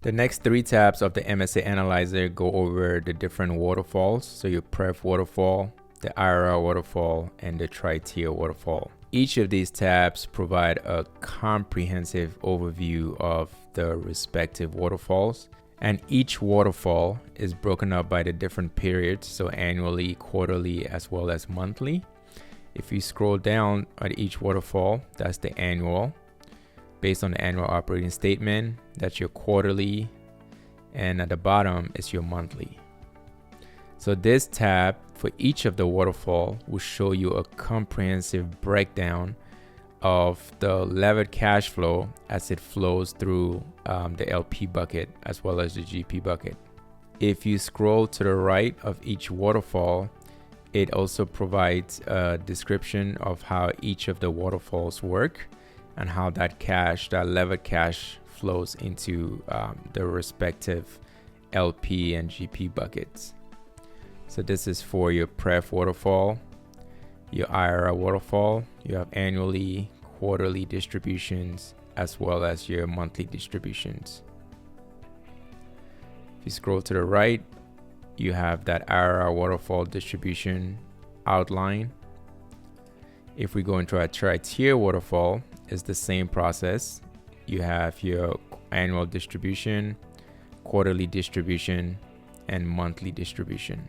The next three tabs of the MSA Analyzer go over the different waterfalls. So your Pref waterfall, the IRR waterfall, and the tri-tier waterfall. Each of these tabs provide a comprehensive overview of the respective waterfalls, and each waterfall is broken up by the different periods, so annually, quarterly, as well as monthly. If you scroll down at each waterfall, that's the annual. Based on the annual operating statement, that's your quarterly, and at the bottom is your monthly. So this tab for each of the waterfall will show you a comprehensive breakdown of the levered cash flow as it flows through the LP bucket as well as the GP bucket. If you scroll to the right of each waterfall, it also provides a description of how each of the waterfalls work and how that cash, that levered cash, flows into the respective LP and GP buckets. So this is for your Pref waterfall, your IRR waterfall. You have annually, quarterly distributions, as well as your monthly distributions. If you scroll to the right, you have that IRR waterfall distribution outline. If we go into our tri-tier waterfall, it's the same process. You have your annual distribution, quarterly distribution, and monthly distribution.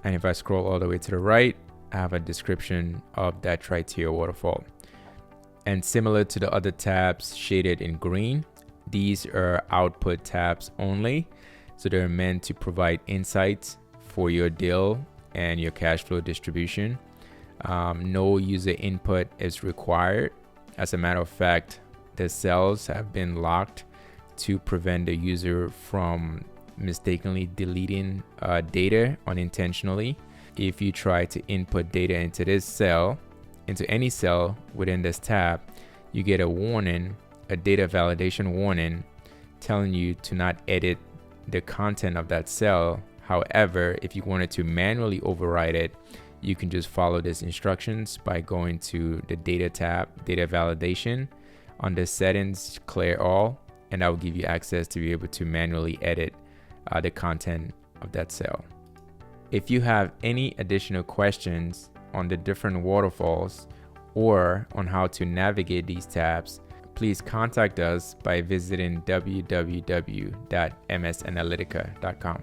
And if I scroll all the way to the right, I have a description of that tri-tier waterfall. And similar to the other tabs shaded in green, these are output tabs only. So they're meant to provide insights for your deal and your cash flow distribution. No user input is required. As a matter of fact, the cells have been locked to prevent the user from mistakenly deleting data unintentionally. If you try to input data into this cell, into any cell within this tab, you get a warning, a data validation warning, telling you to not edit the content of that cell. However, if you wanted to manually override it, you can just follow these instructions by going to the data tab, data validation. Under settings, clear all, and that will give you access to be able to manually edit the content of that cell. If you have any additional questions on the different waterfalls or on how to navigate these tabs, please contact us by visiting www.msanalytica.com.